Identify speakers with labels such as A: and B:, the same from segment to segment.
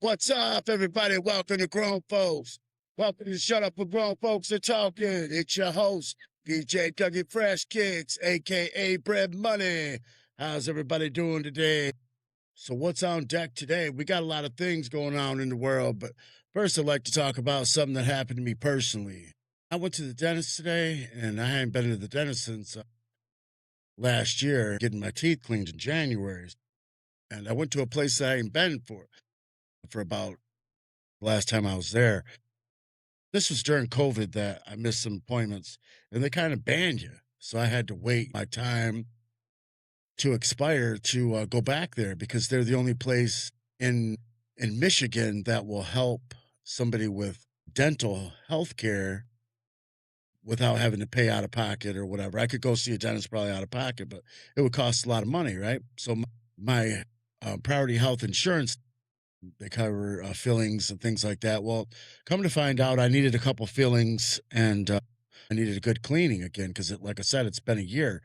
A: What's up, everybody? Welcome to Grown Folks. Welcome to Shut Up with Grown Folks Are Talking. It's your host, DJ Dougie Fresh Kicks, aka Bread Money. How's everybody doing today? So, what's on deck today? We got a lot of things going on in the world, but first, I'd like to talk about something that happened to me personally. I went to the dentist today, and I hadn't been to the dentist since last year, getting my teeth cleaned in January. And I went to a place that I hadn't been for about last time I was there. This was during COVID that I missed some appointments, and they kind of banned you. So I had to wait my time to expire to go back there because they're the only place in Michigan that will help somebody with dental health care without having to pay out of pocket or whatever. I could go see a dentist probably out of pocket, but it would cost a lot of money, right? So my priority health insurance, they cover fillings and things like that. Well, come to find out, I needed a couple fillings and I needed a good cleaning again because, like I said, it's been a year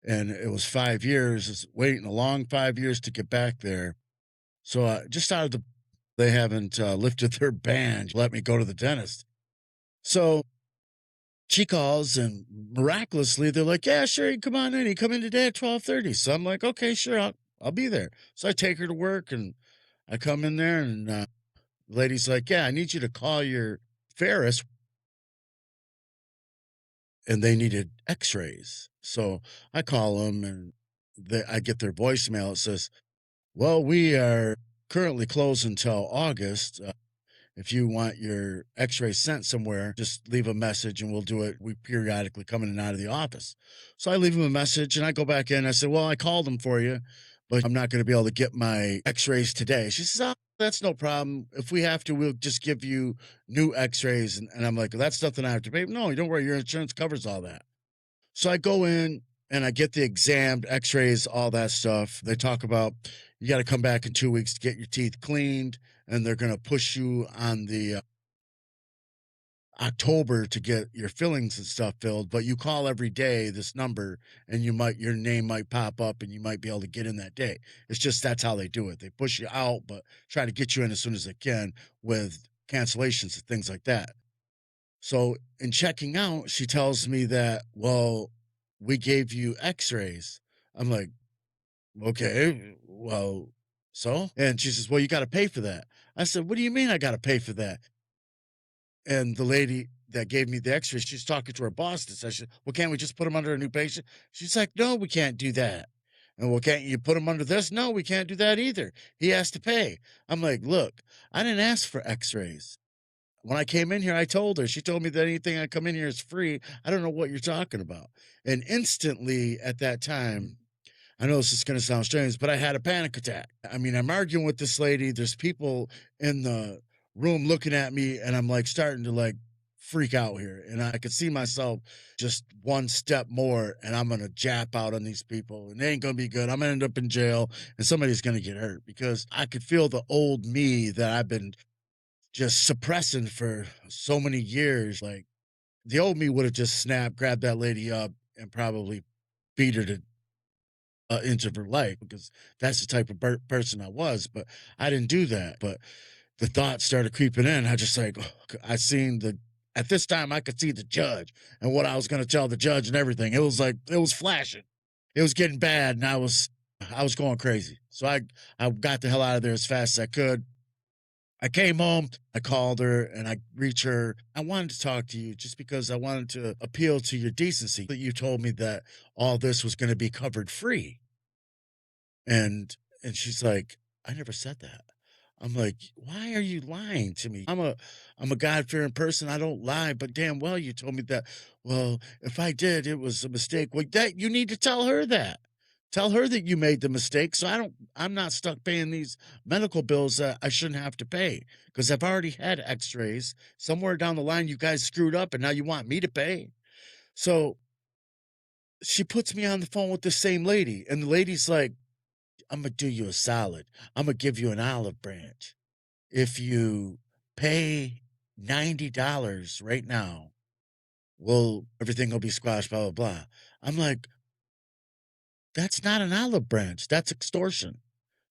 A: and it was 5 years. It's waiting a long 5 years to get back there. So just out of they haven't lifted their ban, let me go to the dentist. So she calls and miraculously they're like, "Yeah, sure, you come on in. You come in today at 12:30." So I'm like, "Okay, sure, I'll be there." So I take her to work and I come in there and the lady's like, "Yeah, I need you to call your Ferris," and they needed X-rays. So I call them and I get their voicemail. It says, "Well, we are currently closed until August. If you want your X-ray sent somewhere, just leave a message and we'll do it. We periodically come in and out of the office." So I leave him a message and I go back in. I said, "Well, I called them for you, but I'm not going to be able to get my X-rays today." She says, "Oh, that's no problem. If we have to, we'll just give you new X-rays." And I'm like, "That's nothing I have to pay." "No, don't worry. Your insurance covers all that." So I go in and I get the exam, X-rays, all that stuff. They talk about you got to come back in 2 weeks to get your teeth cleaned, and they're going to push you on the October to get your fillings and stuff filled. But you call every day this number, and your name might pop up, and you might be able to get in that day. It's just that's how they do it. They push you out, but try to get you in as soon as they can with cancellations and things like that. So in checking out, she tells me that, "Well, we gave you X-rays." I'm like, "Okay, well, so?" And she says, "Well, you got to pay for that." I said, "What do you mean I got to pay for that?" And the lady that gave me the X-rays, she's talking to her boss. And says, "Well, can't we just put him under a new patient?" She's like, "No, we can't do that." And, "Well, can't you put him under this?" "No, we can't do that either. He has to pay." I'm like, "Look, I didn't ask for X-rays. When I came in here, I told her, she told me that anything I come in here is free. I don't know what you're talking about." And instantly at that time, I know this is going to sound strange, but I had a panic attack. I mean, I'm arguing with this lady. There's people in the room looking at me, and I'm like starting to like freak out here. And I could see myself just one step more, and I'm going to jap out on these people, and they ain't going to be good. I'm going to end up in jail, and somebody's going to get hurt because I could feel the old me that I've been just suppressing for so many years. Like the old me would have just snapped, grabbed that lady up, and probably beat her to an inch of her life because that's the type of person I was. But I didn't do that. But the thoughts started creeping in. I just like I seen the at this time I could see the judge and what I was going to tell the judge and everything. It was like it was flashing. It was getting bad, and I was going crazy. So I got the hell out of there as fast as I could. I came home, I called her, and I reached her. "I wanted to talk to you just because I wanted to appeal to your decency. That you told me that all this was going to be covered free." And she's like, "I never said that." I'm like, "Why are you lying to me? I'm a God-fearing person. I don't lie, but damn well you told me that." "Well, if I did, it was a mistake." "Well, that you need to tell her that. Tell her that you made the mistake so I'm not stuck paying these medical bills that I shouldn't have to pay because I've already had X-rays. Somewhere down the line you guys screwed up and now you want me to pay." So she puts me on the phone with the same lady, and the lady's like, "I'm gonna do you a solid. I'm gonna give you an olive branch. If you pay $90 right now, well, everything will be squashed, blah, blah, blah." I'm like, "That's not an olive branch. That's extortion.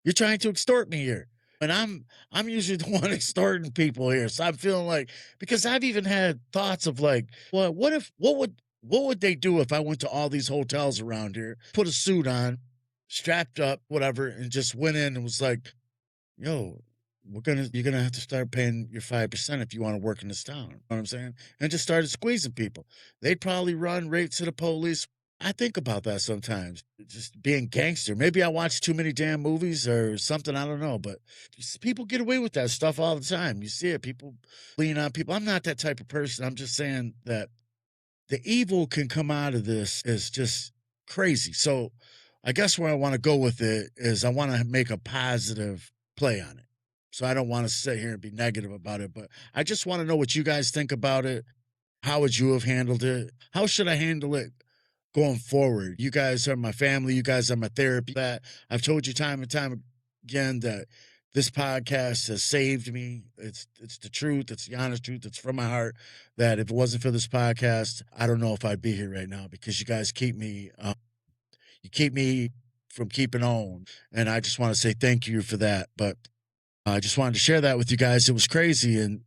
A: You're trying to extort me here." And I'm usually the one extorting people here. So I'm feeling like because I've even had thoughts of like, well, what would they do if I went to all these hotels around here, put a suit on, strapped up, whatever, and just went in and was like, yo, you're gonna have to start paying your 5% if you want to work in this town. You know what I'm saying? And just started squeezing people. They'd probably run right to the police. I think about that sometimes. Just being gangster. Maybe I watch too many damn movies or something. I don't know. But people get away with that stuff all the time. You see it. People lean on people. I'm not that type of person. I'm just saying that the evil can come out of this is just crazy. So I guess where I want to go with it is I want to make a positive play on it. So I don't want to sit here and be negative about it, but I just want to know what you guys think about it. How would you have handled it? How should I handle it going forward? You guys are my family. You guys are my therapy. That I've told you time and time again that this podcast has saved me. It's the truth. It's the honest truth. It's from my heart. That if it wasn't for this podcast, I don't know if I'd be here right now because you guys keep me. You keep me from keeping on, and I just want to say thank you for that. But I just wanted to share that with you guys. It was crazy. And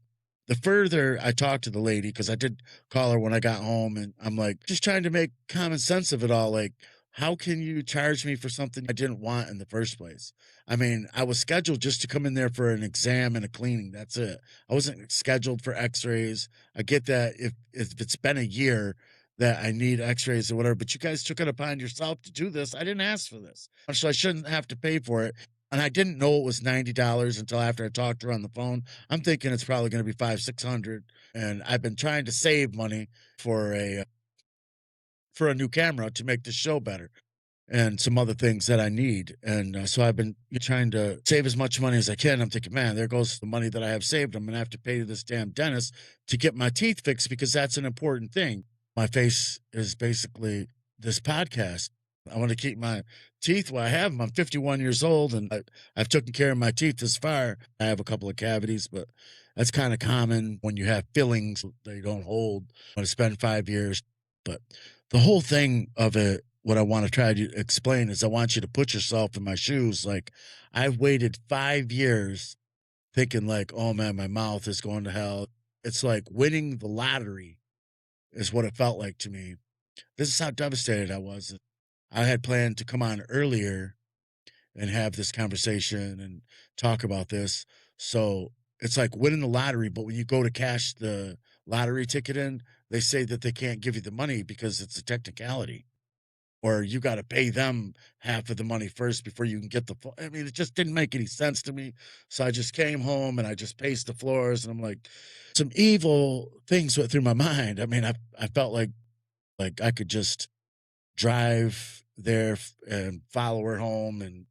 A: the further I talked to the lady, because I did call her when I got home, and I'm like, just trying to make common sense of it all. Like, how can you charge me for something I didn't want in the first place? I mean, I was scheduled just to come in there for an exam and a cleaning. That's it. I wasn't scheduled for x-rays. I get that if it's been a year that I need x-rays or whatever, but you guys took it upon yourself to do this. I didn't ask for this. So I shouldn't have to pay for it. And I didn't know it was $90 until after I talked to her on the phone. I'm thinking it's probably going to be 500-600. And I've been trying to save money for a new camera to make the show better and some other things that I need. And so I've been trying to save as much money as I can. I'm thinking, man, there goes the money that I have saved. I'm going to have to pay this damn dentist to get my teeth fixed because that's an important thing. My face is basically this podcast. I want to keep my teeth where I have them. I'm 51 years old and I've taken care of my teeth this far. I have a couple of cavities, but that's kind of common when you have fillings they don't hold. I'm going to spend 5 years. But the whole thing of it, what I want to try to explain is I want you to put yourself in my shoes. Like I've waited 5 years thinking like, oh man, my mouth is going to hell. It's like winning the lottery is what it felt like to me. This is how devastated I was. I had planned to come on earlier and have this conversation and talk about this. So it's like winning the lottery, but when you go to cash the lottery ticket in, they say that they can't give you the money because it's a technicality. Or you got to pay them half of the money first before you can get the. I mean, it just didn't make any sense to me. So I just came home and I just paced the floors, and I'm like, some evil things went through my mind. I mean, I felt like I could just drive there and follow her home and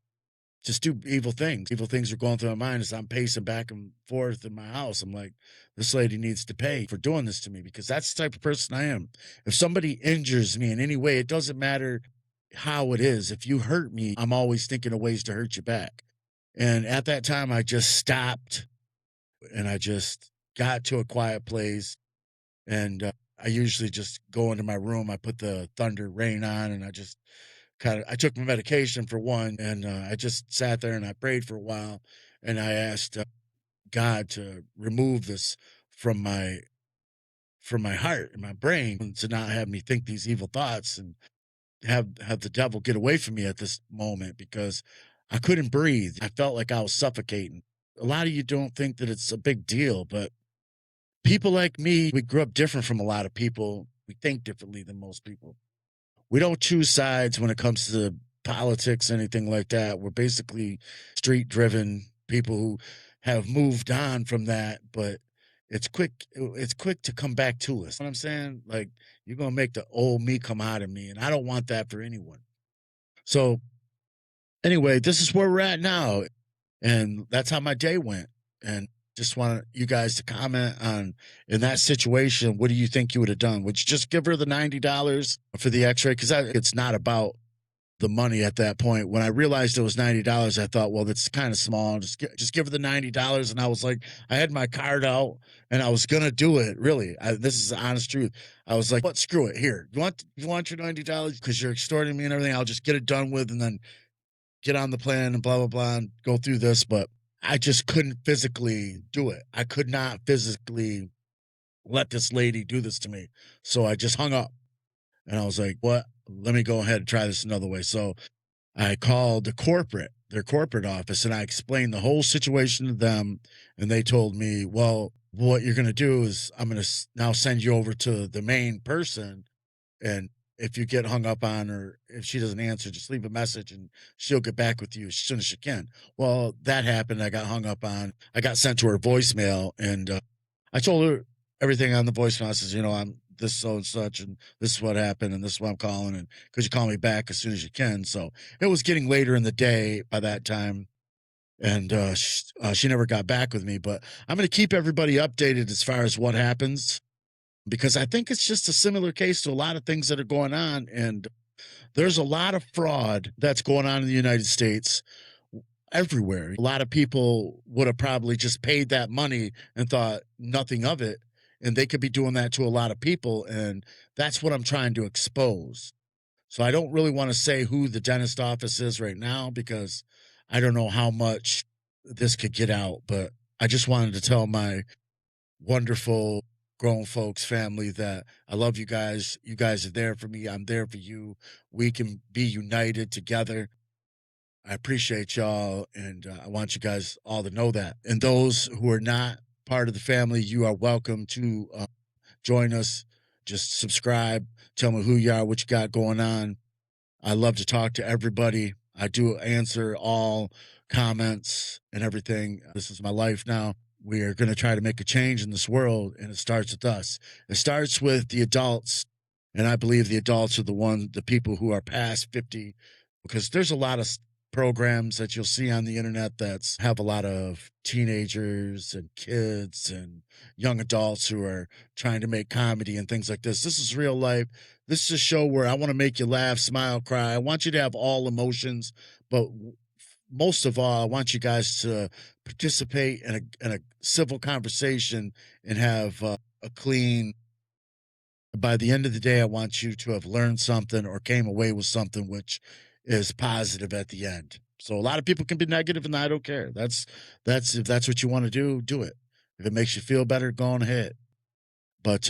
A: just do evil things. Evil things are going through my mind as I'm pacing back and forth in my house. I'm like, this lady needs to pay for doing this to me because that's the type of person I am. If somebody injures me in any way, it doesn't matter how it is. If you hurt me, I'm always thinking of ways to hurt you back. And at that time, I just stopped and I just got to a quiet place. And I usually just go into my room. I put the thunder rain on and I just I took my medication for one, and I just sat there and I prayed for a while, and I asked God to remove this from my heart and my brain, and to not have me think these evil thoughts and have the devil get away from me at this moment because I couldn't breathe. I felt like I was suffocating. A lot of you don't think that it's a big deal, but people like me, we grew up different from a lot of people. We think differently than most people. We don't choose sides when it comes to politics, anything like that. We're basically street driven people who have moved on from that, but it's quick to come back to us. You know what I'm saying? Like you're gonna make the old me come out of me, and I don't want that for anyone. So anyway, this is where we're at now. And that's how my day went. And just want you guys to comment on in that situation, what do you think you would have done? Would you just give her the $90 for the x-ray? Because it's not about the money at that point. When I realized it was $90, I thought, well, that's kind of small. Just give her the $90. And I was like, I had my card out and I was gonna do it. Really, this is the honest truth. I was like, what? Screw it. Here, you want your $90 because you're extorting me and everything. I'll just get it done with and then get on the plan and blah blah blah and go through this. But I just couldn't physically do it. I could not physically let this lady do this to me. So I just hung up and I was like, what? Let me go ahead and try this another way. So I called their corporate office, and I explained the whole situation to them. And they told me, well, what you're going to do is I'm going to now send you over to the main person. And if you get hung up on her, if she doesn't answer, just leave a message and she'll get back with you as soon as she can. Well, that happened. I got hung up on. I got sent to her voicemail, and I told her everything on the voicemail. I says, I'm this so and such, and this is what happened, and this is what I'm calling, and could you call me back as soon as you can? So it was getting later in the day by that time, and she never got back with me. But I'm going to keep everybody updated as far as what happens, because I think it's just a similar case to a lot of things that are going on. And there's a lot of fraud that's going on in the United States everywhere. A lot of people would have probably just paid that money and thought nothing of it. And they could be doing that to a lot of people. And that's what I'm trying to expose. So I don't really want to say who the dentist office is right now, because I don't know how much this could get out. But I just wanted to tell my wonderful grown folks family that I love you guys. You guys are there for me. I'm there for you. We can be united together. I appreciate y'all, and I want you guys all to know that. And those who are not part of the family, you are welcome to join us. Just subscribe, tell me who you are, what you got going on. I love to talk to everybody. I do answer all comments and everything. This is my life now. We are going to try to make a change in this world, and it starts with us. It starts with the adults, and I believe the adults are the people who are past 50, because there's a lot of programs that you'll see on the internet that have a lot of teenagers and kids and young adults who are trying to make comedy and things like this. This is real life. This is a show where I want to make you laugh, smile, cry. I want you to have all emotions, but most of all, I want you guys to participate in a civil conversation and have a clean. By the end of the day, I want you to have learned something or came away with something which is positive at the end. So a lot of people can be negative, and I don't care. That's if that's what you want to do it. If it makes you feel better, go on ahead. But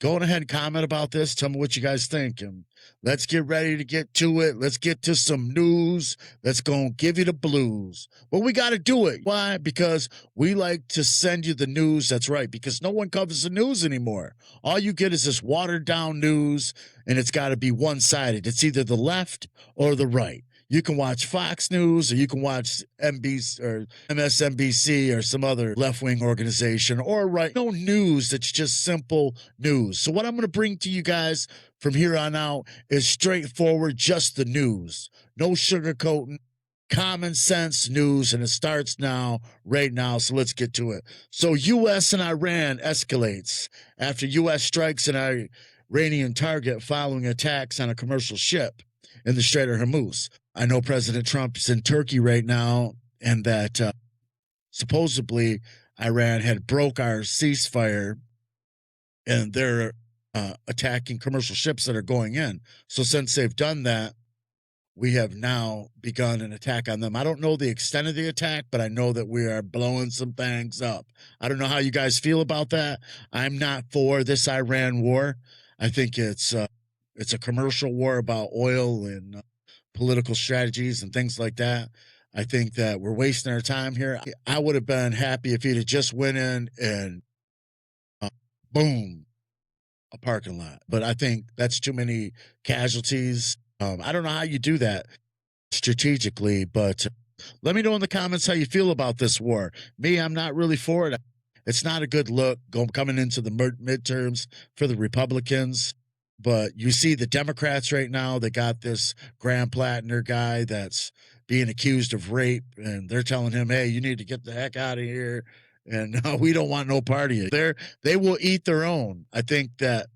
A: go on ahead and comment about this. Tell me what you guys think. And let's get ready to get to it. Let's get to some news that's going to give you the blues. But we got to do it. Why? Because we like to send you the news that's right, because no one covers the news anymore. All you get is this watered down news, and it's got to be one sided. It's either the left or the right. You can watch Fox News, or you can watch NBC or MSNBC or some other left-wing organization, or right. No news that's just simple news. So what I'm going to bring to you guys from here on out is straightforward, just the news. No sugarcoating, common sense news, and it starts now, right now. So let's get to it. So U.S. and Iran escalates after U.S. strikes an Iranian target following attacks on a commercial ship in the Strait of Hormuz. I know President Trump is in Turkey right now, and that supposedly Iran had broke our ceasefire, and they're attacking commercial ships that are going in. So since they've done that, we have now begun an attack on them. I don't know the extent of the attack, but I know that we are blowing some things up. I don't know how you guys feel about that. I'm not for this Iran war. I think it's a commercial war about oil and political strategies and things like that. I think that we're wasting our time here. I would have been happy if he'd have just went in and boom, a parking lot. But I think that's too many casualties. I don't know how you do that strategically, but let me know in the comments how you feel about this war. Me, I'm not really for it. It's not a good look coming into the midterms for the Republicans. But you see the Democrats right now, they got this Graham Plattner guy that's being accused of rape, and they're telling him, hey, you need to get the heck out of here. And we don't want no party. They will eat their own. I think that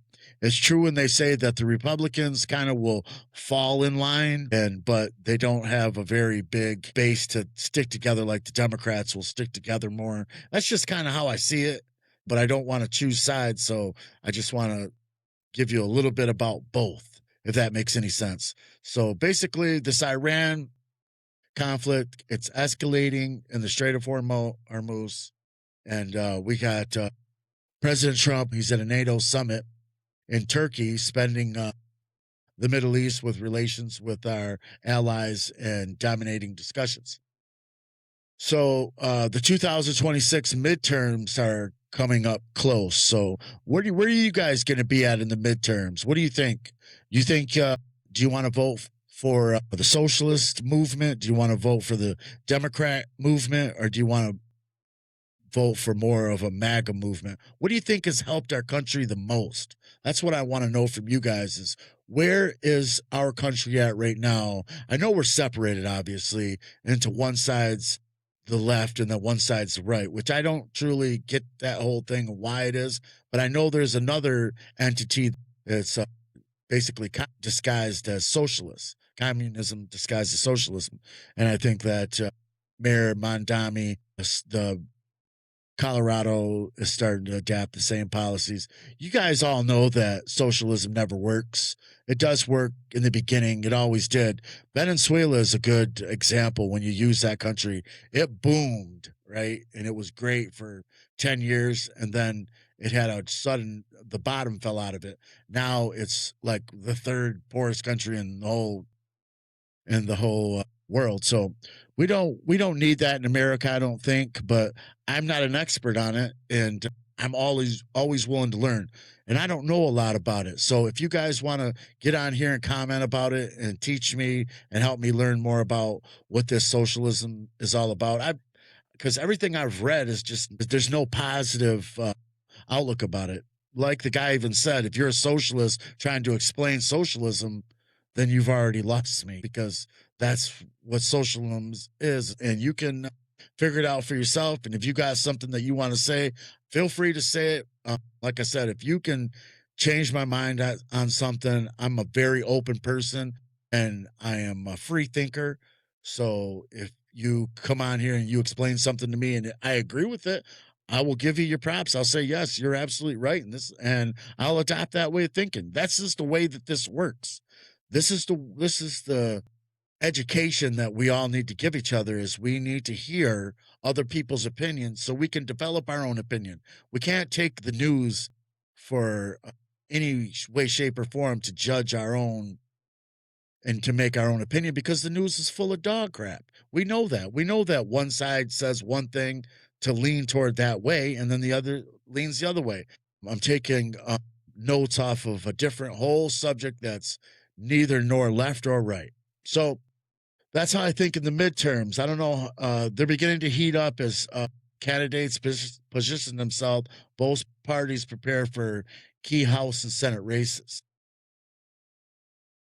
A: it's true when they say that the Republicans kind of will fall in line, but they don't have a very big base to stick together like the Democrats will stick together more. That's just kind of how I see it, but I don't want to choose sides, so I just want to give you a little bit about both, if that makes any sense. So basically, this Iran conflict. It's escalating in the Strait of Hormuz. And we got President Trump. He's at a NATO summit in Turkey, spending the Middle East with relations with our allies and dominating discussions. So the 2026 midterms are coming up close. So where are you guys going to be at in the midterms? What do you think? Do you think do you want to vote for the socialist movement? Do you want to vote for the Democrat movement, or do you want to vote for more of a MAGA movement? What do you think has helped our country the most? That's what I want to know from you guys is where is our country at right now? I know we're separated, obviously, into one side's the left and then one side's the right, which I don't truly get that whole thing of why it is, but I know there's another entity that's basically disguised as socialist, communism disguised as socialism. And I think that Mayor Mondami, the Colorado is starting to adapt the same policies. You guys all know that socialism never works. It does work in the beginning. It always did. Venezuela is a good example. When you use that country, it boomed, right? And it was great for 10 years. And then it had a sudden, the bottom fell out of it. Now it's like the third poorest country in the whole world. So we don't need that in America, I don't think, but I'm not an expert on it, and I'm always willing to learn. And I don't know a lot about it. So if you guys want to get on here and comment about it and teach me and help me learn more about what this socialism is all about, because everything I've read is just there's no positive outlook about it. Like the guy even said, if you're a socialist trying to explain socialism, then you've already lost me, because that's what socialism is. And you can figure it out for yourself. And if you got something that you want to say, feel free to say it. Like I said, if you can change my mind on something, I'm a very open person and I am a free thinker. So if you come on here and you explain something to me and I agree with it, I will give you your props. I'll say, yes, you're absolutely right in this, and I'll adopt that way of thinking. That's just the way that this works. This is the education that we all need to give each other, is we need to hear other people's opinions so we can develop our own opinion. We can't take the news for any way, shape, or form to judge our own and to make our own opinion, because the news is full of dog crap. We know that. We know that one side says one thing to lean toward that way, and then the other leans the other way. I'm taking notes off of a different whole subject that's neither nor left or right. So that's how I think in the midterms. I don't know. They're beginning to heat up as candidates position themselves. Both parties prepare for key House and Senate races.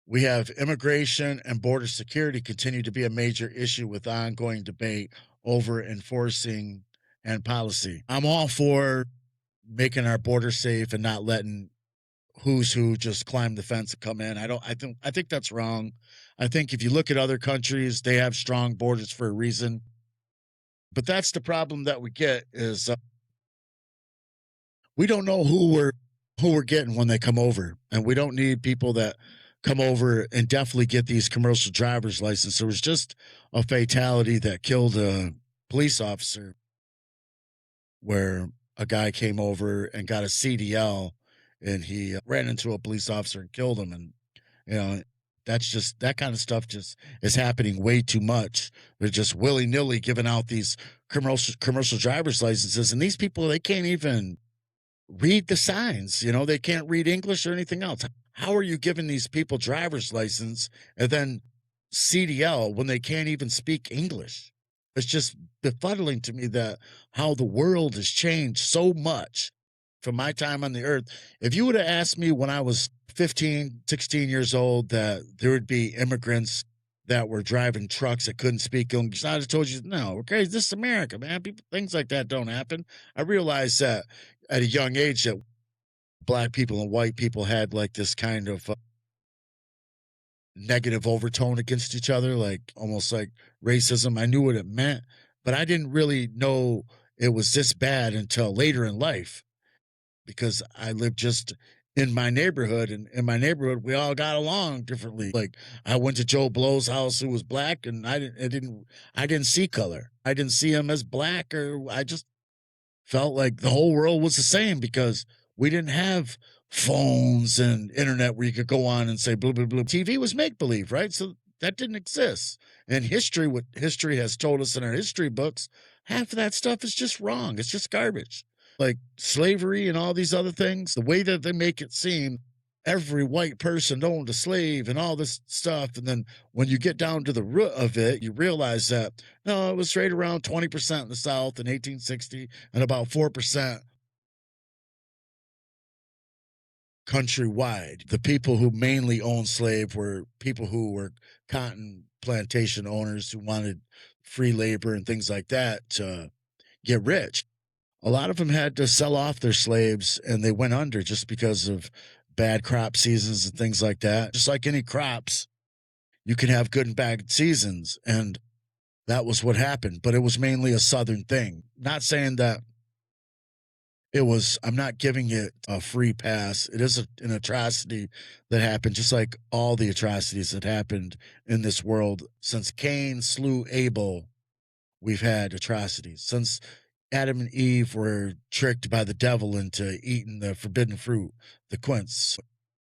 A: We have immigration and border security continue to be a major issue with ongoing debate over enforcing and policy. I'm all for making our border safe and not letting who's who just climb the fence and come in. I think that's wrong. I think if you look at other countries, they have strong borders for a reason. But that's the problem that we get is we don't know who we're getting when they come over, and we don't need people that come over and definitely get these commercial driver's license. There was just a fatality that killed a police officer where a guy came over and got a CDL and he ran into a police officer and killed him. And, you know, that's just that kind of stuff just is happening way too much. They're just willy nilly giving out these commercial driver's licenses. And these people, they can't even read the signs. You know, they can't read English or anything else. How are you giving these people driver's license and then CDL when they can't even speak English? It's just befuddling to me that how the world has changed so much from my time on the earth. If you would have asked me when I was 15, 16 years old that there would be immigrants that were driving trucks that couldn't speak English, I'd have told you, no, we're crazy. This is America, man. Things like that don't happen. I realized that at a young age that Black people and white people had like this kind of negative overtone against each other, like almost like racism. I knew what it meant, but I didn't really know it was this bad until later in life, because I lived just in my neighborhood, and in my neighborhood we all got along differently. Like, I went to Joe Blow's house, who was black, and I didn't see color. I didn't see him as black, or I just felt like the whole world was the same because we didn't have phones and internet where you could go on and say blah blah blah. TV was make believe, right? So that didn't exist. And history, what history has told us in our history books, half of that stuff is just wrong. It's just garbage. Like slavery and all these other things, the way that they make it seem every white person owned a slave and all this stuff. And then when you get down to the root of it, you realize that no, it was right around 20% in the South in 1860 and about 4% countrywide. The people who mainly owned slave were people who were cotton plantation owners who wanted free labor and things like that to get rich. A lot of them had to sell off their slaves and they went under just because of bad crop seasons and things like that. Just like any crops, you can have good and bad seasons. And that was what happened. But it was mainly a Southern thing. Not saying that I'm not giving it a free pass. It is an atrocity that happened, just like all the atrocities that happened in this world. Since Cain slew Abel, we've had atrocities. Since Adam and Eve were tricked by the devil into eating the forbidden fruit, the quince,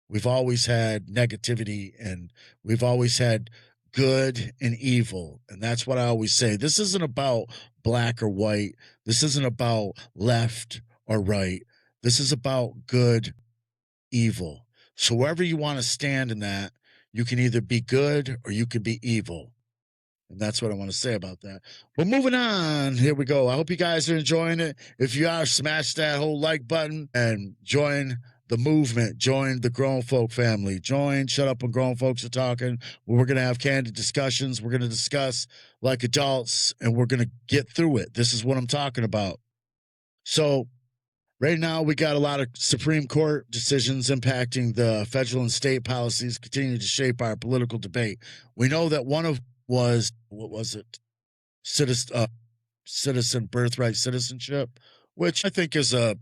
A: we've always had negativity, and we've always had good and evil. And that's what I always say. This isn't about black or white. This isn't about left or right. This is about good, evil. So wherever you want to stand in that, you can either be good or you could be evil. And that's what I want to say about that. But moving on, here we go. I hope you guys are enjoying it. If you are, smash that whole like button and join the movement. Join the Grown Folk family. Join Shut Up When Grown Folks Are Talking, where we're going to have candid discussions. We're going to discuss like adults, and we're going to get through it. This is what I'm talking about. So right now, we got a lot of Supreme Court decisions impacting the federal and state policies, continue to shape our political debate. We know that one of was, what was it? Citizen birthright citizenship, which I think is a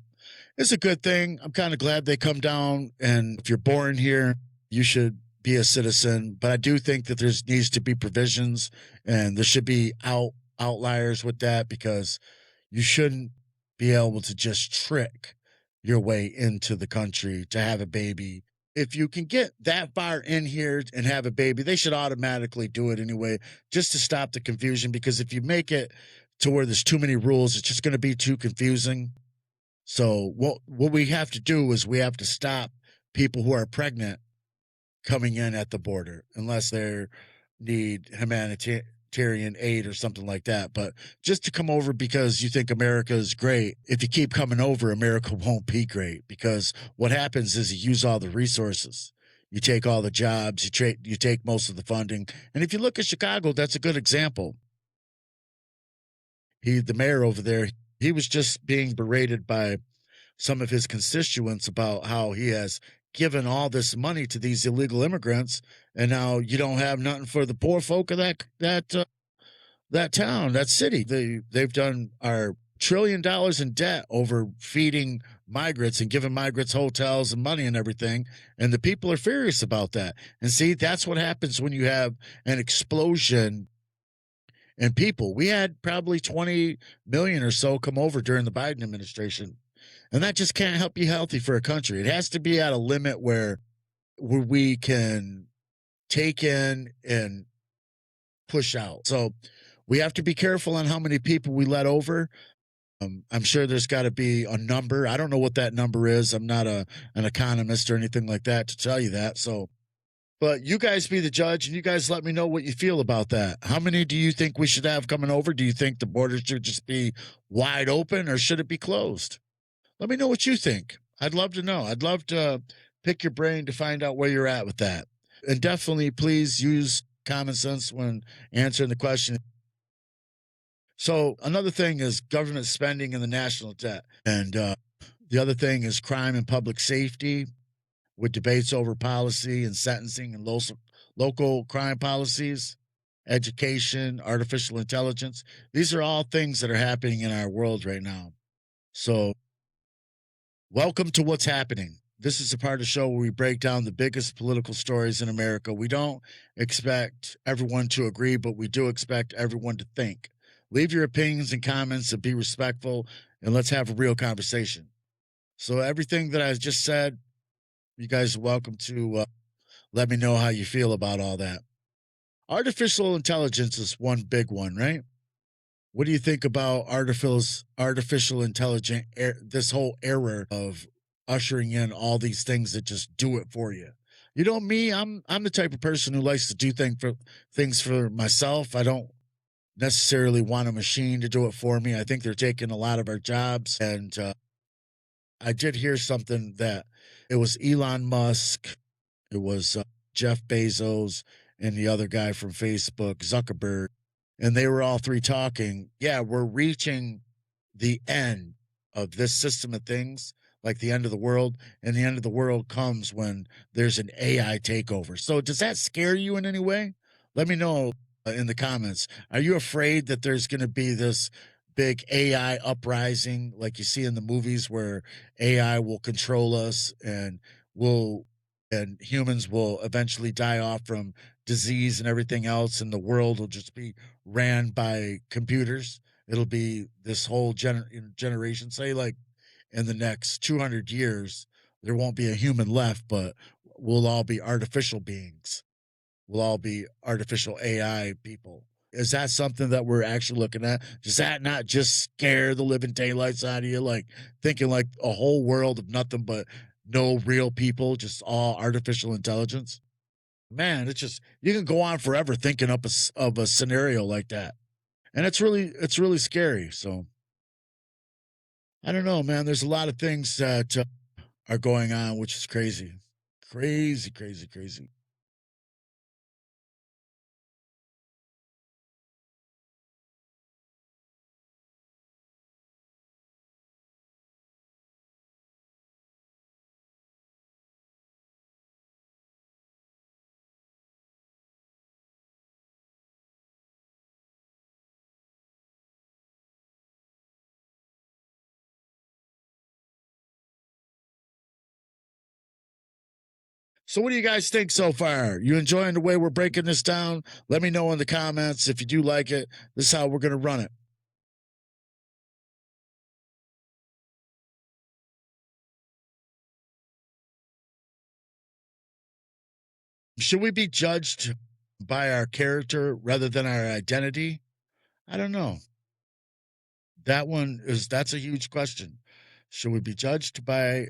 A: good thing. I'm kind of glad they come down, and if you're born here, you should be a citizen. But I do think that needs to be provisions, and there should be outliers with that, because you shouldn't be able to just trick your way into the country to have a baby. If you can get that far in here and have a baby, they should automatically do it anyway, just to stop the confusion. Because if you make it to where there's too many rules, it's just going to be too confusing. So what we have to do is we have to stop people who are pregnant coming in at the border, unless they need humanitarian aid or something like that. But just to come over because you think America is great, if you keep coming over, America won't be great, because what happens is you use all the resources. You take all the jobs, you take most of the funding. And if you look at Chicago, that's a good example. The mayor over there, he was just being berated by some of his constituents about how he has given all this money to these illegal immigrants, and now you don't have nothing for the poor folk of that town, that city. They've done our $1 trillion in debt over feeding migrants and giving migrants hotels and money and everything, and the people are furious about that. And see, that's what happens when you have an explosion in people. We had probably 20 million or so come over during the Biden administration. And that just can't help you healthy for a country. It has to be at a limit where we can take in and push out. So we have to be careful on how many people we let over. I'm sure there's got to be a number. I don't know what that number is. I'm not an economist or anything like that to tell you that. So, but you guys be the judge, and you guys let me know what you feel about that. How many do you think we should have coming over? Do you think the border should just be wide open, or should it be closed? Let me know what you think. I'd love to know. I'd love to pick your brain to find out where you're at with that. And definitely, please use common sense when answering the question. So another thing is government spending and the national debt. And the other thing is crime and public safety, with debates over policy and sentencing and local crime policies, education, artificial intelligence. These are all things that are happening in our world right now. So welcome to what's happening. This is a part of the show where we break down the biggest political stories in America. We don't expect everyone to agree, but we do expect everyone to think. Leave your opinions and comments and be respectful, and let's have a real conversation. So, everything that I just said, you guys are welcome to let me know how you feel about all that. Artificial intelligence is one big one, right? What do you think about artificial intelligence? This whole era of ushering in all these things that just do it for you. You know me, I'm the type of person who likes to do things for myself. I don't necessarily want a machine to do it for me. I think they're taking a lot of our jobs, and I did hear something that it was Elon Musk, it was Jeff Bezos, and the other guy from Facebook, Zuckerberg, and they were all three talking. Yeah, we're reaching the end of this system of things, like the end of the world. And the end of the world comes when there's an AI takeover. So, does that scare you in any way? Let me know in the comments. Are you afraid that there's going to be this big AI uprising like you see in the movies where AI will control us and will and humans will eventually die off from disease and everything else, and the world will just be ran by computers? It'll be this whole generation. Say, like in the next 200 years, there won't be a human left, but we'll all be artificial beings. We'll all be artificial AI people. Is that something that we're actually looking at? Does that not just scare the living daylights out of you? Like thinking like a whole world of nothing but no real people, just all artificial intelligence? Man, it's just you can go on forever thinking up of a scenario like that, and it's really scary. So I don't know, man. There's a lot of things that are going on, which is crazy, crazy, crazy, crazy. So, what do you guys think so far? You enjoying the way we're breaking this down? Let me know in the comments if you do like it. This is how we're going to run it. Should we be judged by our character rather than our identity? I don't know. That's a huge question. Should we be judged by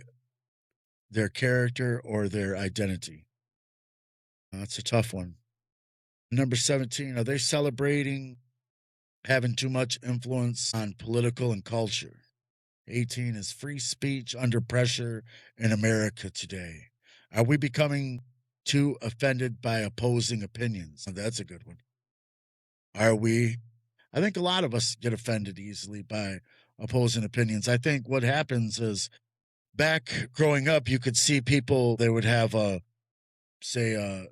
A: their character or their identity? That's a tough one. Number 17, are they celebrating having too much influence on political and culture? 18 is free speech under pressure in America today. Are we becoming too offended by opposing opinions? That's a good one. Are we? I think a lot of us get offended easily by opposing opinions. I think what happens is back growing up, you could see people, they would have say a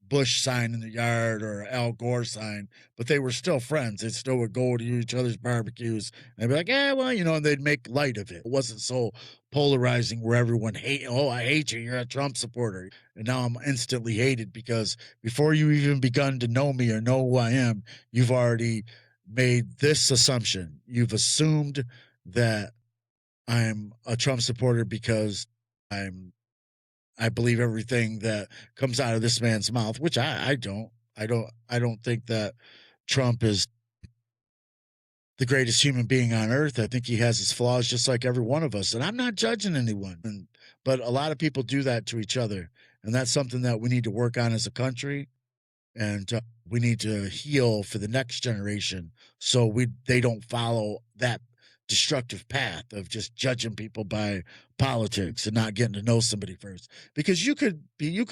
A: Bush sign in the yard or a Al Gore sign, but they were still friends. They still would go to each other's barbecues and they'd be like, yeah, well, and they'd make light of it. It wasn't so polarizing where everyone oh, I hate you. You're a Trump supporter. And now I'm instantly hated because before you even begun to know me or know who I am, you've already made this assumption. You've assumed that I'm a Trump supporter because I'm I believe everything that comes out of this man's mouth, which I don't. I don't think that Trump is the greatest human being on earth. I think he has his flaws just like every one of us. And I'm not judging anyone. But a lot of people do that to each other. And that's something that we need to work on as a country, and we need to heal for the next generation so they don't follow that destructive path of just judging people by politics and not getting to know somebody first, because you could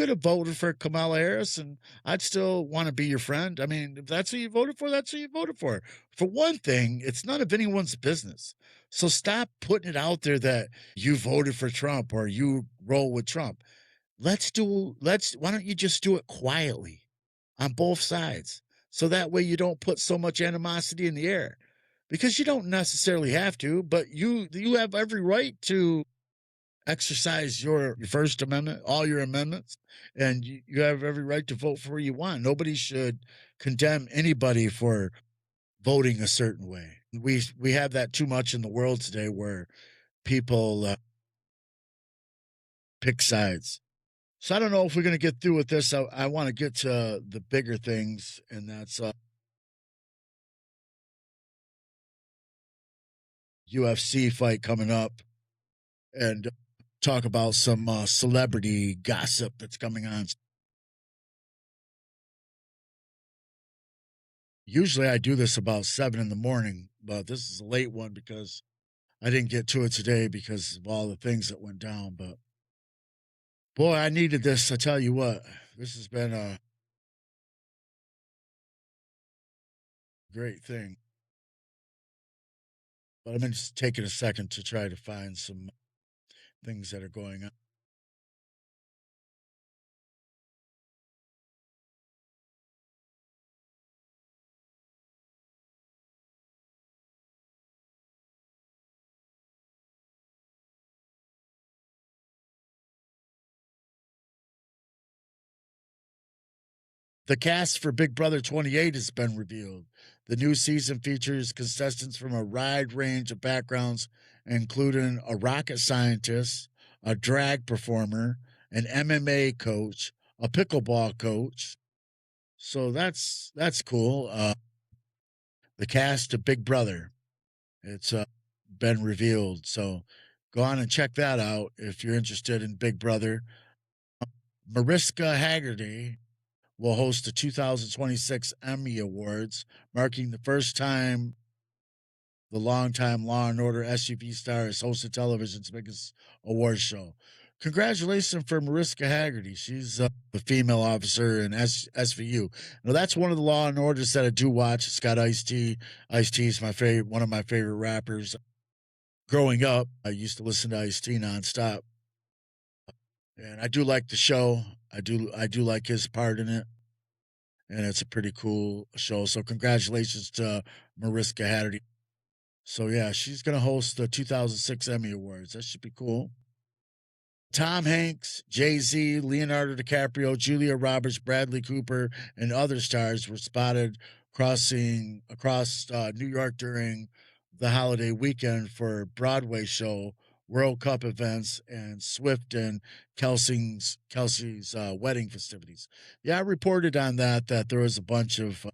A: have voted for Kamala Harris and I'd still want to be your friend. I mean, if that's who you voted for, that's who you voted for one thing. It's none of anyone's business, so stop putting it out there that you voted for Trump or you roll with Trump. Why don't you just do it quietly on both sides, so that way you don't put so much animosity in the air, because you don't necessarily have to, but you have every right to exercise your First Amendment, all your amendments, and you have every right to vote for who you want. Nobody should condemn anybody for voting a certain way. We have that too much in the world today, where people pick sides. So I don't know if we're going to get through with this. I want to get to the bigger things, and that's UFC fight coming up, and talk about some celebrity gossip that's coming on. Usually I do this about 7 in the morning, but this is a late one because I didn't get to it today because of all the things that went down. But boy, I needed this. I tell you what, this has been a great thing. But I'm just taking a second to try to find some things that are going on. The cast for Big Brother 28 has been revealed. The new season features contestants from a wide range of backgrounds, including a rocket scientist, a drag performer, an MMA coach, a pickleball coach. So that's cool. The cast of Big Brother, it's been revealed. So go on and check that out if you're interested in Big Brother. Mariska Haggerty will host the 2026 Emmy Awards, marking the first time the longtime Law and Order SUV star has hosted television's biggest award show. Congratulations for Mariska Haggerty. She's the female officer in SVU. Now that's one of the Law and Orders that I do watch. It's got Ice T. Ice T is my favorite, one of my favorite rappers. Growing up, I used to listen to Ice T nonstop, and I do like the show. I do like his part in it, and it's a pretty cool show. So congratulations to Mariska Hargitay. So yeah, she's gonna host the 2006 Emmy Awards. That should be cool. Tom Hanks, Jay Z, Leonardo DiCaprio, Julia Roberts, Bradley Cooper, and other stars were spotted crossing across New York during the holiday weekend for Broadway show, World Cup events, and Swift and Kelsey's wedding festivities. Yeah, I reported on that there was a bunch of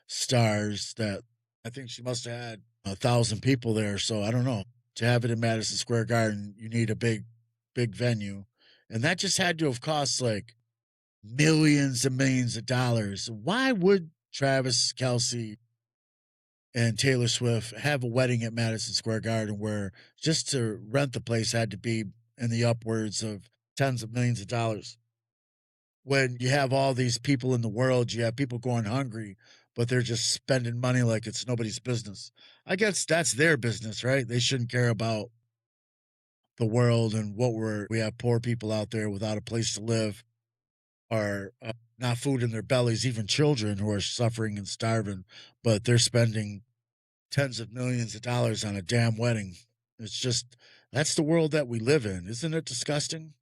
A: stars that I think she must have had 1,000 people there. So I don't know. To have it in Madison Square Garden, you need a big venue. And that just had to have cost like millions and millions of dollars. Why would Travis Kelsey and Taylor Swift have a wedding at Madison Square Garden where just to rent the place had to be in the upwards of tens of millions of dollars? When you have all these people in the world, you have people going hungry, but they're just spending money like it's nobody's business. I guess that's their business, right? They shouldn't care about the world and we have poor people out there without a place to live, or not food in their bellies, even children who are suffering and starving, but they're spending tens of millions of dollars on a damn wedding. It's just that's the world that we live in. Isn't it disgusting?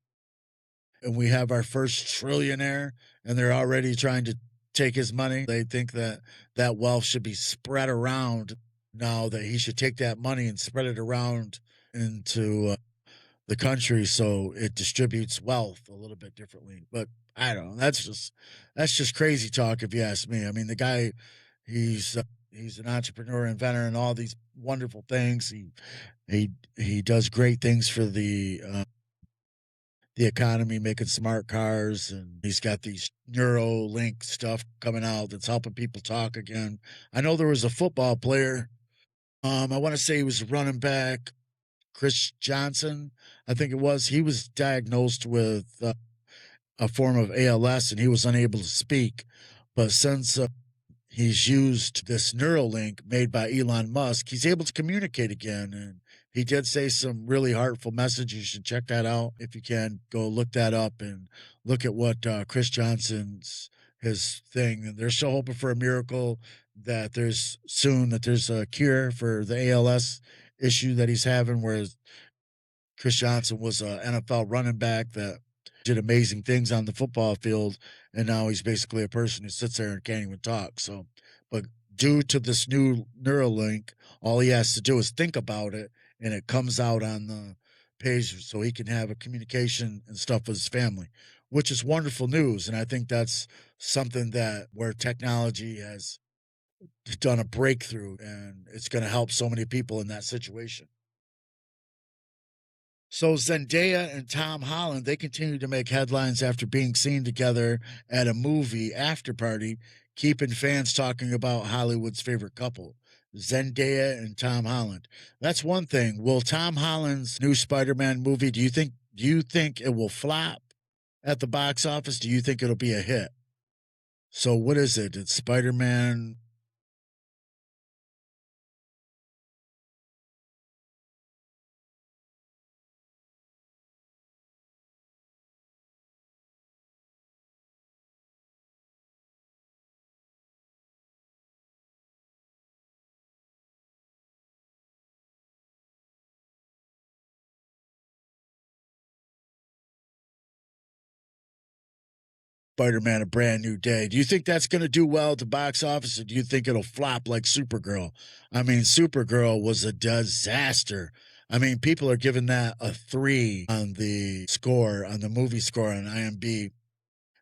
A: And we have our first trillionaire and they're already trying to take his money. They think that that wealth should be spread around, now that he should take that money and spread it around into the country so it distributes wealth a little bit differently. But I don't know. That's just crazy talk if you ask me. I mean, the guy, he's an entrepreneur, inventor, and all these wonderful things. He does great things for the economy, making smart cars, and he's got these Neuralink stuff coming out that's helping people talk again. I know there was a football player. I want to say he was a running back, Chris Johnson, I think it was. He was diagnosed with a form of ALS, and he was unable to speak. But since he's used this Neuralink made by Elon Musk, he's able to communicate again. And he did say some really heartful messages. You should check that out if you can. Go look that up and look at what Chris Johnson's his thing. And they're still hoping for a miracle that there's a cure for the ALS issue that he's having, where Chris Johnson was an NFL running back that did amazing things on the football field, and now he's basically a person who sits there and can't even talk. So, but due to this new Neuralink, all he has to do is think about it, and it comes out on the page, so he can have a communication and stuff with his family, which is wonderful news. And I think that's something that where technology has done a breakthrough, and it's going to help so many people in that situation. So Zendaya and Tom Holland, they continue to make headlines after being seen together at a movie after party, keeping fans talking about Hollywood's favorite couple, Zendaya and Tom Holland. That's one thing. Will Tom Holland's new Spider-Man movie, do you think it will flop at the box office? Do you think it'll be a hit? So what is it? It's Spider-Man. Spider-Man: A Brand New Day. Do you think that's going to do well at the box office, or do you think it'll flop like Supergirl? I mean, Supergirl was a disaster. I mean, people are giving that a 3 on the score, on the movie score on IMDb.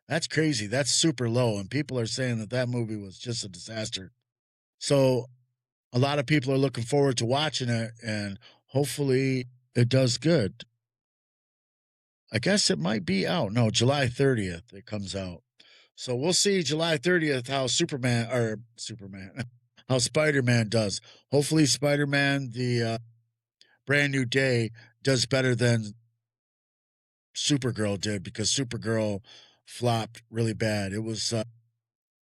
A: That's crazy. That's super low, and people are saying that that movie was just a disaster. So a lot of people are looking forward to watching it, and hopefully it does good. I guess it might be out. No, July 30th it comes out. So we'll see July 30th how Superman, how Spider Man does. Hopefully, Spider Man, the brand new day, does better than Supergirl did, because Supergirl flopped really bad. It was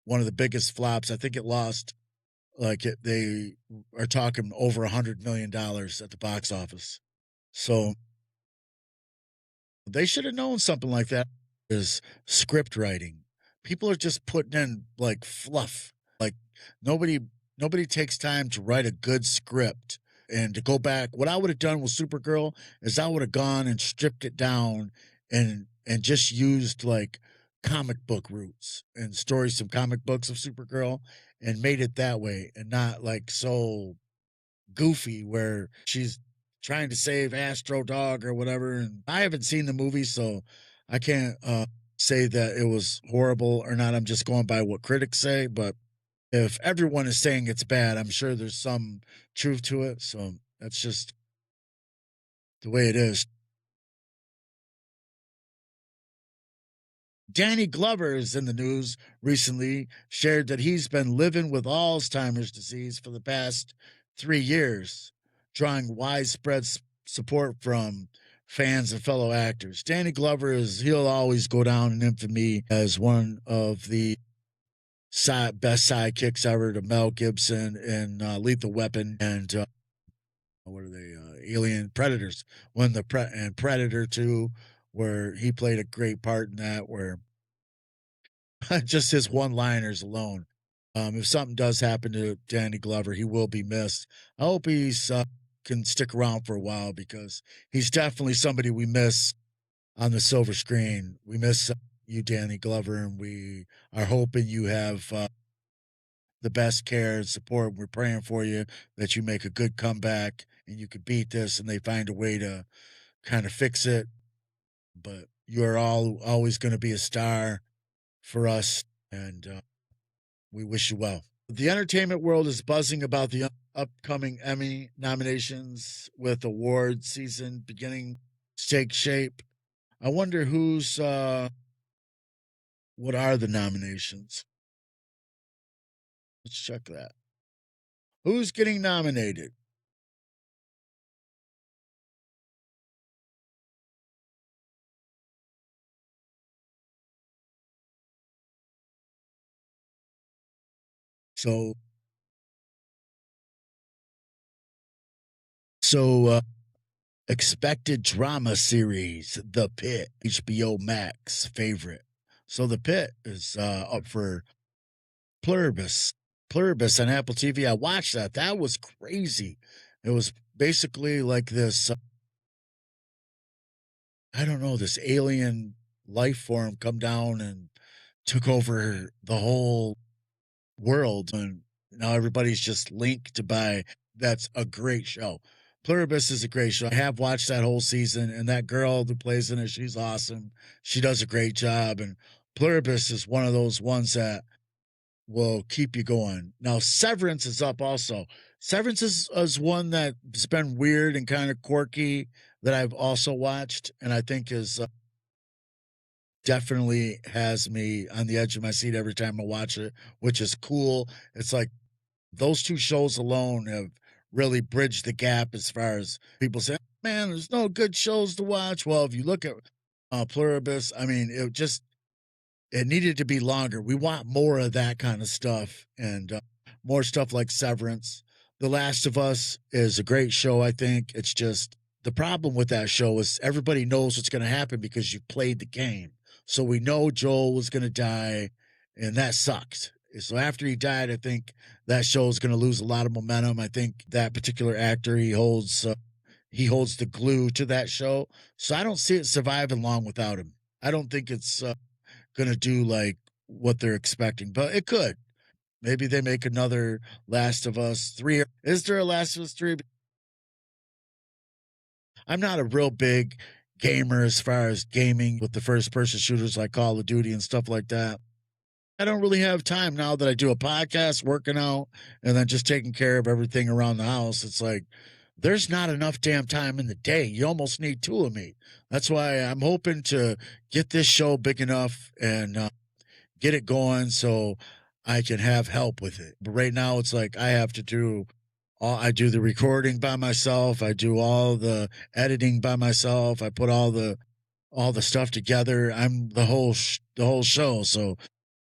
A: one of the biggest flops. I think it lost, they are talking over $100 million at the box office. So they should have known something like that is script writing. People are just putting in like fluff. Like nobody nobody takes time to write a good script and to go back. What I would have done with Supergirl is I would have gone and stripped it down and just used like comic book roots and stories from comic books of Supergirl and made it that way, and not like so goofy where she's trying to save Astro Dog or whatever. And I haven't seen the movie, so I can't say that it was horrible or not. I'm just going by what critics say. But if everyone is saying it's bad, I'm sure there's some truth to it. So that's just the way it is. Danny Glover is in the news recently, shared that he's been living with Alzheimer's disease for the past 3 years, drawing widespread support from fans and fellow actors. Danny Glover he'll always go down in infamy as one of the best sidekicks ever to Mel Gibson in Lethal Weapon and what are they? Alien Predators. And Predator 2, where he played a great part in that, where just his one-liners alone. If something does happen to Danny Glover, he will be missed. I hope he's can stick around for a while, because he's definitely somebody we miss on the silver screen. We miss you, Danny Glover, and we are hoping you have the best care and support. We're praying for you that you make a good comeback and you could beat this, and they find a way to kind of fix it. But you're always going to be a star for us, and we wish you well. The entertainment world is buzzing about the upcoming Emmy nominations, with award season beginning to take shape. I wonder what are the nominations? Let's check that. Who's getting nominated? So, so expected drama series, The Pit, HBO Max favorite. So The Pit is up for Pluribus. Pluribus on Apple TV. I watched that. That was crazy. It was basically like this. I don't know, this alien life form come down and took over the whole world, and now everybody's just linked by that's a great show. Pluribus is a great show. I have watched that whole season, and that girl who plays in it, she's awesome. She does a great job, and Pluribus is one of those ones that will keep you going. Now, Severance is up also. Severance is one that's been weird and kind of quirky that I've also watched, and I think is definitely has me on the edge of my seat every time I watch it, which is cool. It's like those two shows alone have really bridged the gap as far as people say, man, there's no good shows to watch. Well, if you look at Pluribus, I mean, it needed to be longer. We want more of that kind of stuff and more stuff like Severance. The Last of Us is a great show, I think. It's just the problem with that show is everybody knows what's going to happen because you've played the game. So we know Joel was going to die, and that sucked. So after he died, I think that show is going to lose a lot of momentum. I think that particular actor he holds the glue to that show. So I don't see it surviving long without him. I don't think it's going to do like what they're expecting, but it could. Maybe they make another Last of Us 3. Is there a Last of Us 3? I'm not a real big gamer as far as gaming with the first person shooters like Call of Duty and stuff like that. I don't really have time now that I do a podcast, working out, and then just taking care of everything around the house. It's like there's not enough damn time in the day. You almost need two of me. That's why I'm hoping to get this show big enough and get it going so I can have help with it. But right now, it's like I have to do I do the recording by myself. I do all the editing by myself. I put all the stuff together. I'm the whole show. So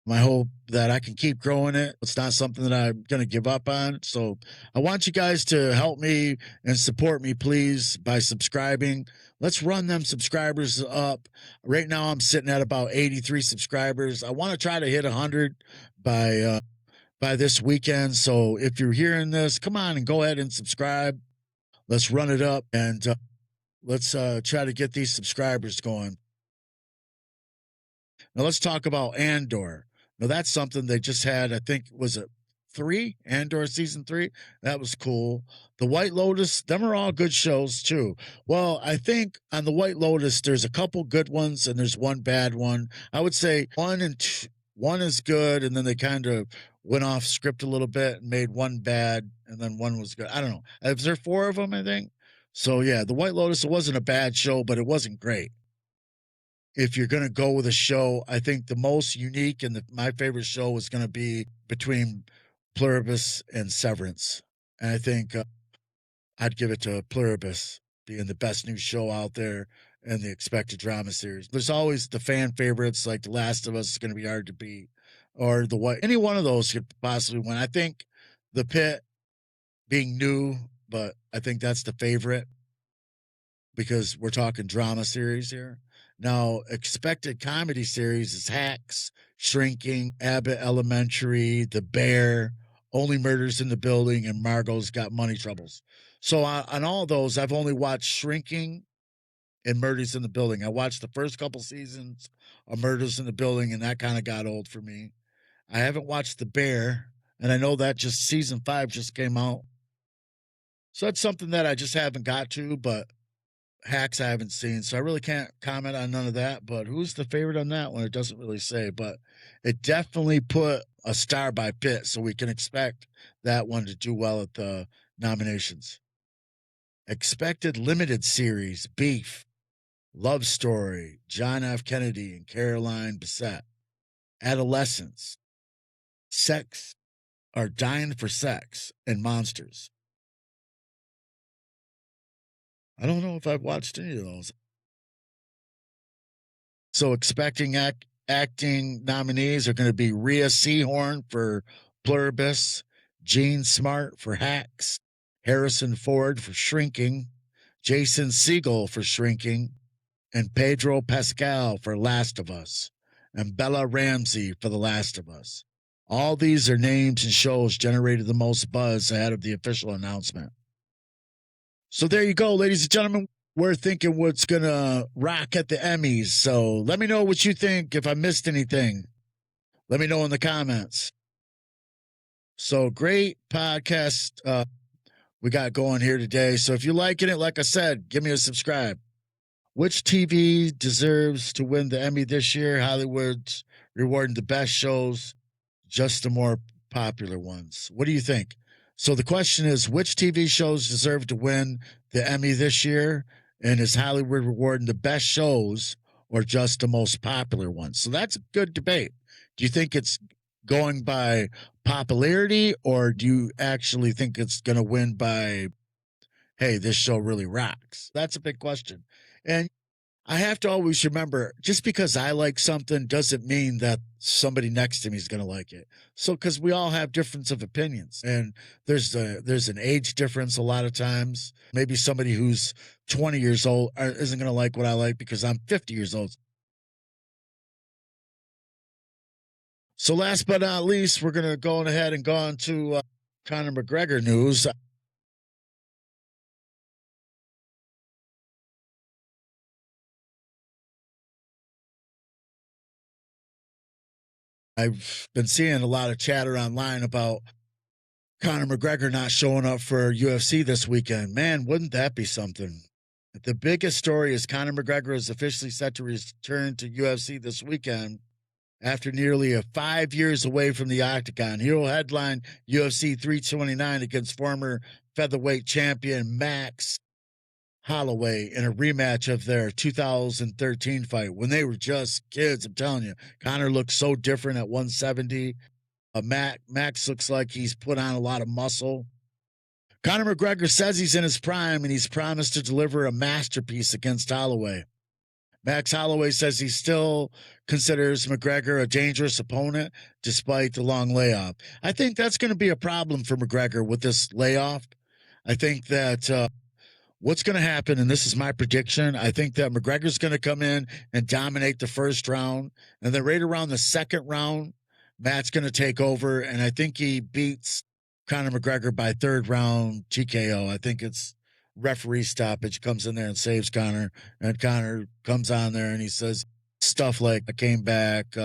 A: my hope that I can keep growing it. It's not something that I'm going to give up on. So I want you guys to help me and support me, please, by subscribing. Let's run them subscribers up. Right now, I'm sitting at about 83 subscribers. I want to try to hit 100 by this weekend. So if you're hearing this, come on and go ahead and subscribe. Let's run it up and let's try to get these subscribers going. Now let's talk about Andor. Now that's something they just had. I think was it 3 Andor season 3. That was cool. The White Lotus, them are all good shows too. Well, I think on the White Lotus there's a couple good ones and there's one bad one. I would say 1 and 2, one is good, and then they kind of went off script a little bit and made one bad, and then one was good. I don't know. Is there 4 of them? I think. So yeah, the White Lotus, it wasn't a bad show, but it wasn't great. If you're going to go with a show, I think the most unique and my favorite show was going to be between Pluribus and Severance. And I think I'd give it to Pluribus being the best new show out there and the expected drama series. There's always the fan favorites like The Last of Us is going to be hard to beat, or the what any one of those could possibly win. I think The Pit being new, but I think that's the favorite because we're talking drama series here. Now, expected comedy series is Hacks, Shrinking, Abbott Elementary, The Bear, Only Murders in the Building, and Margot's Got Money Troubles. So on all those, I've only watched Shrinking and Murders in the Building. I watched the first couple seasons of Murders in the Building, and that kind of got old for me. I haven't watched The Bear, and I know that just season 5 just came out. So that's something that I just haven't got to, but Hacks I haven't seen, so I really can't comment on none of that. But who's the favorite on that one? It doesn't really say, but it definitely put a star by Pitt, so we can expect that one to do well at the nominations. Expected limited series: Beef, Love Story, John F. Kennedy and Caroline Bessette, Adolescence, Sex or Dying for Sex, and Monsters. I don't know if I've watched any of those. So expecting acting nominees are going to be Rhea Seehorn for Pluribus, Gene Smart for Hacks, Harrison Ford for Shrinking, Jason Segel for Shrinking, and Pedro Pascal for Last of Us, and Bella Ramsey for The Last of Us. All these are names and shows generated the most buzz ahead of the official announcement. So there you go, ladies and gentlemen. we're thinking what's going to rock at the Emmys. So let me know what you think. If I missed anything, let me know in the comments. So great podcast we got going here today. So if you're liking it, like I said, give me a subscribe. Which TV deserves to win the Emmy this year? Hollywood's rewarding the best shows, just the more popular ones. What do you think? So the question is, which TV shows deserve to win the Emmy this year? And is Hollywood rewarding the best shows or just the most popular ones? So that's a good debate. Do you think it's going by popularity, or do you actually think it's going to win by, hey, this show really rocks? That's a big question. And I have to always remember, just because I like something doesn't mean that somebody next to me is going to like it. So, because we all have difference of opinions, and there's an age difference a lot of times. Maybe somebody who's 20 years old isn't going to like what I like because I'm 50 years old. So, last but not least, we're going to go ahead and go on to Conor McGregor news. I've been seeing a lot of chatter online about Conor McGregor not showing up for UFC this weekend. Man, wouldn't that be something? The biggest story is Conor McGregor is officially set to return to UFC this weekend after nearly 5 years away from the octagon. He will headline UFC 329 against former featherweight champion Max Holloway in a rematch of their 2013 fight when they were just kids. I'm telling you, Conor looks so different at 170. Max looks like he's put on a lot of muscle. Conor McGregor says he's in his prime and he's promised to deliver a masterpiece against Holloway. Max Holloway says he still considers McGregor a dangerous opponent despite the long layoff. I think that's going to be a problem for McGregor with this layoff. I think that what's going to happen, and this is my prediction, I think that McGregor's going to come in and dominate the first round, and then right around the second round, Matt's going to take over, and I think he beats Conor McGregor by third round TKO. I think it's referee stoppage, comes in there and saves Conor, and Conor comes on there and he says stuff like, I came back,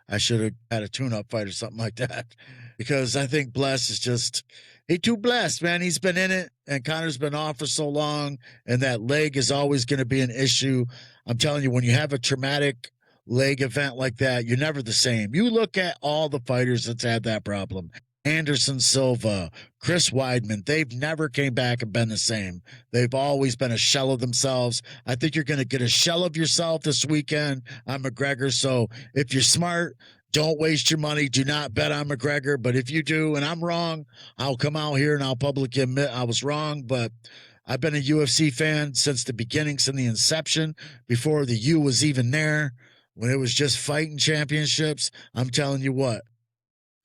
A: I should have had a tune-up fight or something like that. Because I think Bless is just he too blessed, man. He's been in it, and Conor's been off for so long, and that leg is always going to be an issue. I'm telling you, when you have a traumatic leg event like that, you're never the same. You look at all the fighters that's had that problem. Anderson Silva, Chris Weidman, they've never came back and been the same. They've always been a shell of themselves. I think you're going to get a shell of yourself this weekend on McGregor. So if you're smart, don't waste your money. Do not bet on McGregor. But if you do, and I'm wrong, I'll come out here and I'll publicly admit I was wrong. But I've been a UFC fan since the beginning, since the inception, before the U was even there, when it was just fighting championships. I'm telling you what,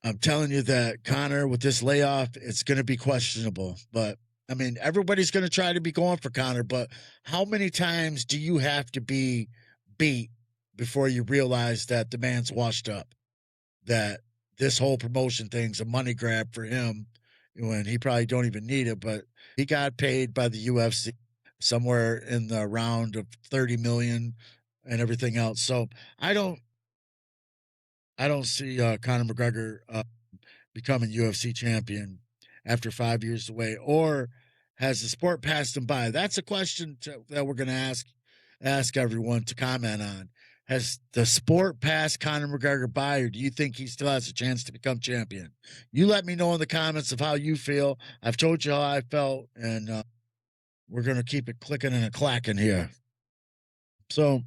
A: I'm telling you that Conor, with this layoff, it's going to be questionable. But I mean, everybody's going to try to be going for Conor. But how many times do you have to be beat before you realize that the man's washed up? That this whole promotion thing's a money grab for him when he probably don't even need it. But he got paid by the UFC somewhere in the round of 30 million and everything else. So I don't see Conor McGregor becoming UFC champion after 5 years away, or has the sport passed him by? That's a question that we're going to ask everyone to comment on. Has the sport passed Conor McGregor by, or do you think he still has a chance to become champion? You let me know in the comments of how you feel. I've told you how I felt, and we're going to keep it clicking and a clacking here. So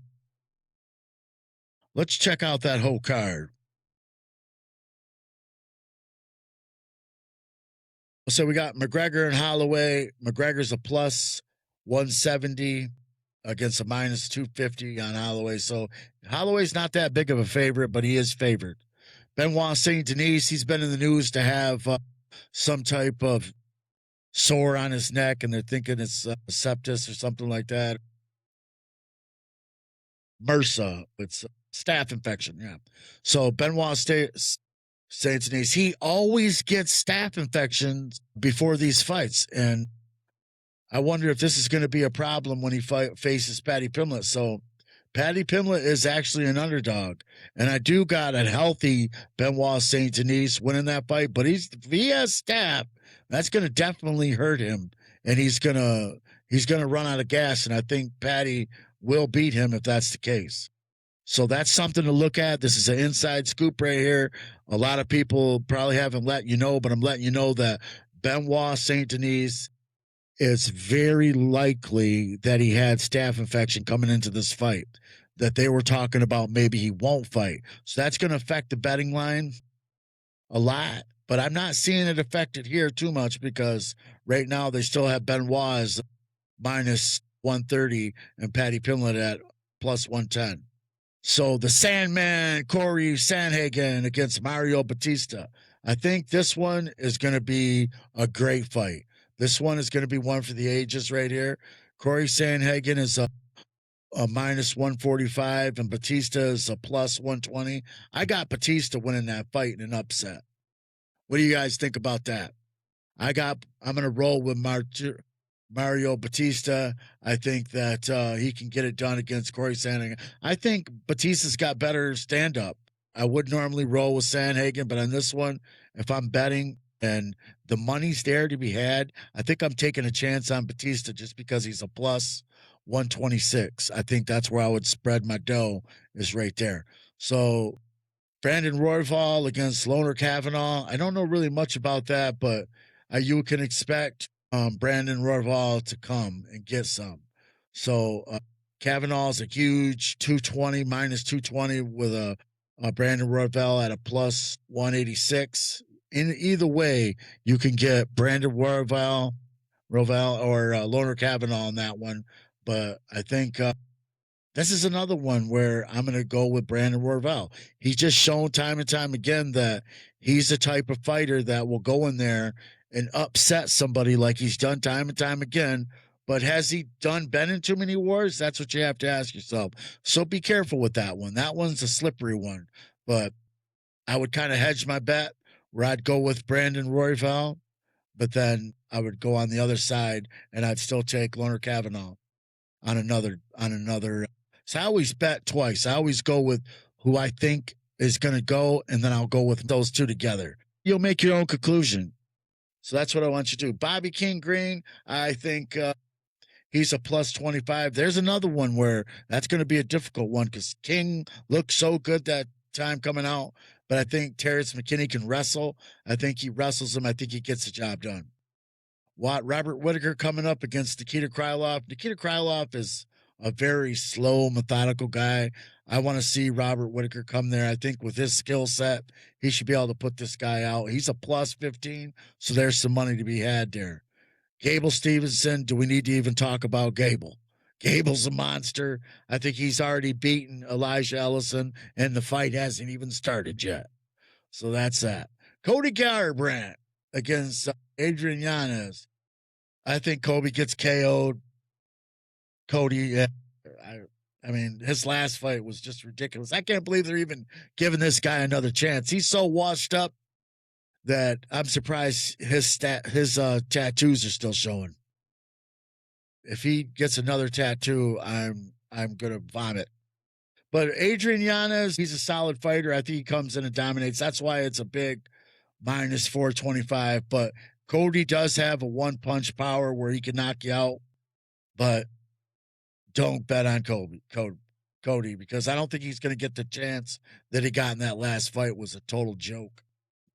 A: let's check out that whole card. So we got McGregor and Holloway. McGregor's a plus 170 against a minus 250 on Holloway. So Holloway's not that big of a favorite, but he is favored. Benoit St. Denis, he's been in the news to have some type of sore on his neck, and they're thinking it's sepsis or something like that. MRSA, it's staph infection. Yeah. So Benoit St. Denis, he always gets staph infections before these fights. And I wonder if this is going to be a problem when he faces Patty Pimlet. So Patty Pimlet is actually an underdog, and I do got a healthy Benoit Saint Denis winning that fight. But if he has staff, that's going to definitely hurt him, and he's gonna run out of gas. And I think Patty will beat him if that's the case. So that's something to look at. This is an inside scoop right here. A lot of people probably haven't let you know, but I'm letting you know that Benoit Saint Denis, it's very likely that he had staph infection coming into this fight, that they were talking about maybe he won't fight. So that's going to affect the betting line a lot. But I'm not seeing it affected here too much because right now they still have Benoit as minus 130 and Patty Pimlet at plus 110. So the Sandman, Corey Sandhagen against Mario Batista. I think this one is going to be a great fight. This one is going to be one for the ages right here. Corey Sandhagen is a minus 145 and Batista is a plus 120. I got Batista winning that fight in an upset. What do you guys think about that? I'm going to roll with Mario Batista. I think that he can get it done against Corey Sandhagen. I think Batista's got better stand up. I would normally roll with Sandhagen, but on this one, if I'm betting and the money's there to be had, I think I'm taking a chance on Batista just because he's a plus 126. I think that's where I would spread my dough, is right there. So Brandon Royval against Loner Kavanaugh. I don't know really much about that, but you can expect Brandon Royval to come and get some. So Kavanaugh's a huge 220 minus 220 with a Brandon Royval at a plus 186. In either way, you can get Brandon Royval or Loner Kavanaugh on that one. But I think this is another one where I'm going to go with Brandon Royval. He's just shown time and time again that he's the type of fighter that will go in there and upset somebody like he's done time and time again. But has he been in too many wars? That's what you have to ask yourself. So be careful with that one. That one's a slippery one. But I would kind of hedge my bet where I'd go with Brandon Royval, but then I would go on the other side and I'd still take Loner Kavanaugh on another. So I always bet twice. I always go with who I think is going to go, and then I'll go with those two together. You'll make your own conclusion. So that's what I want you to do. Bobby King Green, I think he's a plus 25. There's another one where that's going to be a difficult one because King looked so good that time coming out. But I think Terrence McKinney can wrestle. I think he wrestles him. I think he gets the job done. Robert Whitaker coming up against Nikita Krylov. Nikita Krylov is a very slow, methodical guy. I want to see Robert Whitaker come there. I think with his skill set, he should be able to put this guy out. He's a plus 15, so there's some money to be had there. Gable Stevenson, do we need to even talk about Gable? Gable's a monster. I think he's already beaten Elijah Ellison, and the fight hasn't even started yet. So that's that. Cody Garbrandt against Adrian Yanez. I think Kobe gets KO'd. Cody, I mean, his last fight was just ridiculous. I can't believe they're even giving this guy another chance. He's so washed up that I'm surprised his tattoos are still showing. If he gets another tattoo, I'm gonna vomit. But Adrian Yanez, he's a solid fighter. I think he comes in and dominates. That's why it's a big minus 425. But Cody does have a one punch power where he can knock you out. But don't bet on Cody, because I don't think he's going to get the chance that he got in that last fight. Was a total joke.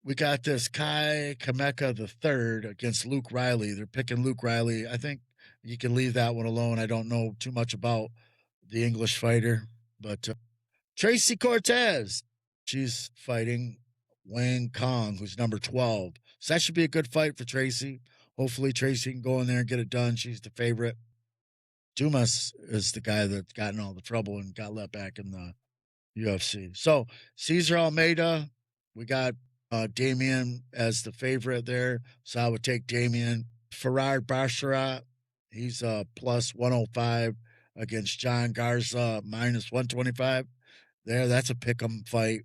A: We got this Kai Kameka the third against Luke Riley. They're picking Luke Riley. I think you can leave that one alone. I don't know too much about the English fighter, but Tracy Cortez, she's fighting Wayne Kong, who's number 12. So that should be a good fight for Tracy. Hopefully Tracy can go in there and get it done. She's the favorite. Dumas is the guy that got in all the trouble and got let back in the UFC. So Cesar Almeida, we got Damian as the favorite there. So I would take Damian. Farad Basharat, he's a plus 105 against John Garza, minus 125. There, that's a pick'em fight.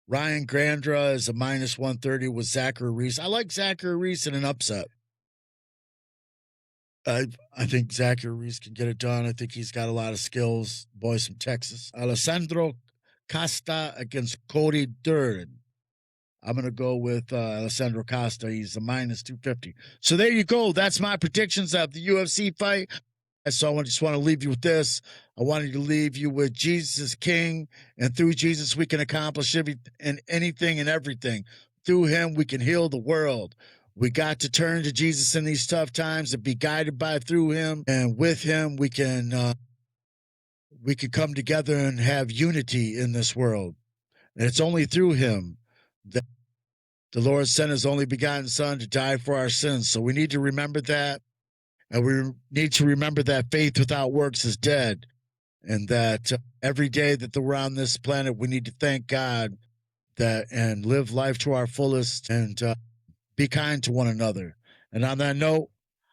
A: Ryan Grandra is a minus 130 with Zachary Reese. I like Zachary Reese in an upset. I think Zachary Reese can get it done. I think he's got a lot of skills. Boys from Texas. Alessandro Costa against Cody Durden. I'm going to go with Alessandro Costa. He's a minus 250. So there you go. That's my predictions of the UFC fight. So I just want to leave you with this. I wanted to leave you with Jesus is King, and through Jesus we can accomplish anything and everything. Through him we can heal the world. We got to turn to Jesus in these tough times and be guided by through him, and with him we can come together and have unity in this world. And it's only through him that the Lord sent his only begotten Son to die for our sins. So we need to remember that. And we need to remember that faith without works is dead. And that every day that we're on this planet, we need to thank God and live life to our fullest and be kind to one another. And on that note,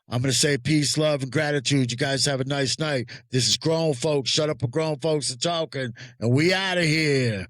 A: I'm going to say peace, love, and gratitude. You guys have a nice night. This is Grown Folks. Shut up for Grown Folks and Talking. And we out of here.